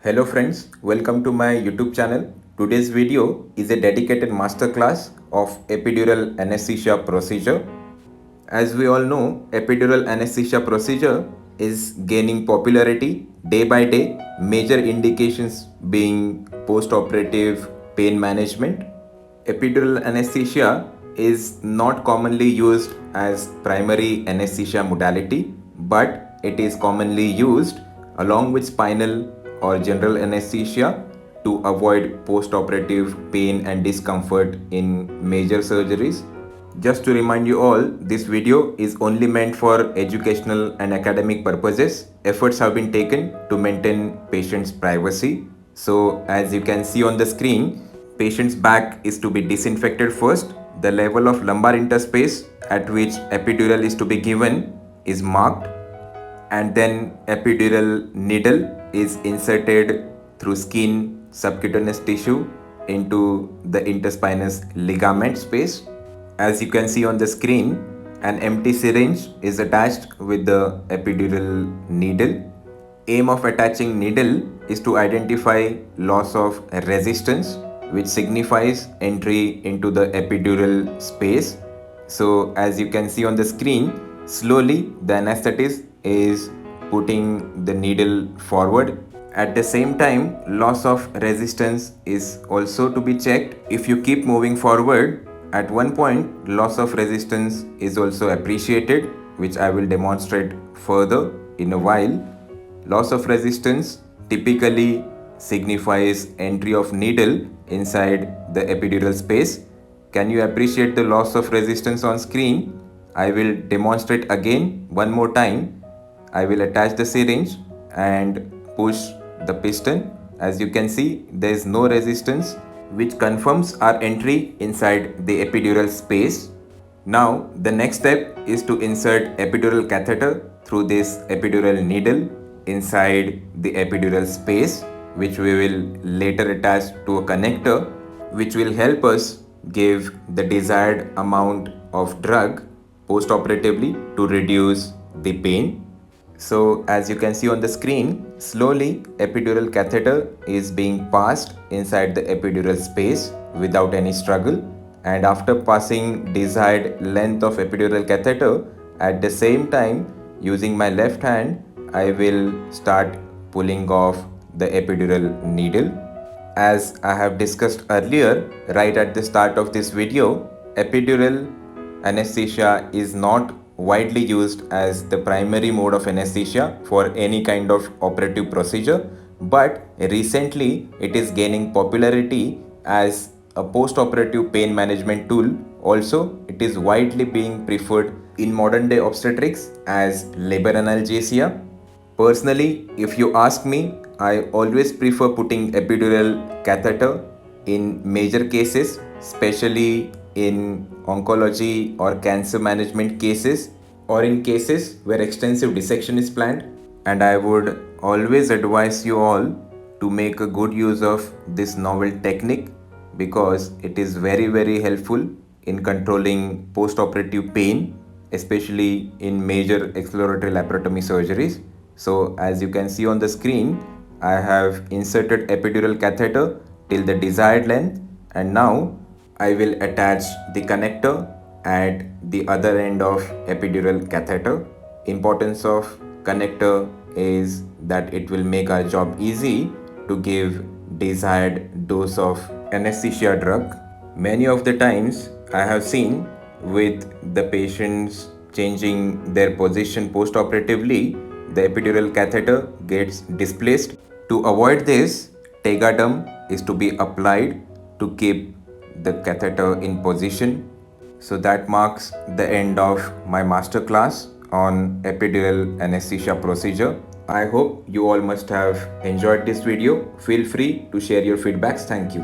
Hello friends, welcome to my YouTube channel. Today's video is a dedicated masterclass of epidural anesthesia procedure. As we all know, epidural anesthesia procedure is gaining popularity day by day, major indications being post-operative pain management. Epidural anesthesia is not commonly used as primary anesthesia modality, but it is commonly used along with spinal or general anesthesia to avoid post-operative pain and discomfort in major surgeries. Just to remind you all, this video is only meant for educational and academic purposes. Efforts have been taken to maintain patients' privacy. So as you can see on the screen, patient's back is to be disinfected first. The level of lumbar interspace at which epidural is to be given is marked, and then epidural needle is inserted through skin subcutaneous tissue into the interspinous ligament space. As you can see on the screen, an empty syringe is attached with the epidural needle. Aim of attaching needle is to identify loss of resistance, which signifies entry into the epidural space. So as you can see on the screen, slowly the anesthetist is putting the needle forward. At the same time, loss of resistance is also to be checked. If you keep moving forward, at one point loss of resistance is also appreciated, which I will demonstrate further in a while. Loss of resistance typically signifies entry of needle inside the epidural space. Can you appreciate the loss of resistance on screen? I will demonstrate again one more time. I will attach the syringe and push the piston. As you can see, there is no resistance, which confirms our entry inside the epidural space. Now the next step is to insert epidural catheter through this epidural needle inside the epidural space, which we will later attach to a connector, which will help us give the desired amount of drug post-operatively to reduce the pain. So as you can see on the screen, slowly epidural catheter is being passed inside the epidural space without any struggle, and after passing desired length of epidural catheter, at the same time using my left hand, I will start pulling off the epidural needle. As I have discussed earlier, right at the start of this video, epidural anesthesia is not widely used as the primary mode of anesthesia for any kind of operative procedure, but recently it is gaining popularity as a post-operative pain management tool. Also, it is widely being preferred in modern day obstetrics as labor analgesia. Personally, if you ask me, I always prefer putting epidural catheter in major cases, especially in oncology or cancer management cases, or in cases where extensive dissection is planned. And I would always advise you all to make a good use of this novel technique, because it is very helpful in controlling post-operative pain, especially in major exploratory laparotomy surgeries. So as you can see on the screen, I have inserted epidural catheter till the desired length, and now I will attach the connector at the other end of epidural catheter. Importance of connector is that it will make our job easy to give desired dose of anesthesia drug. Many of the times I have seen with the patients changing their position post-operatively, the epidural catheter gets displaced. To avoid this, tegaderm is to be applied to keep the catheter in position. So that marks the end of my masterclass on epidural anesthesia procedure. I hope you all must have enjoyed this video. Feel free to share your feedbacks. Thank you.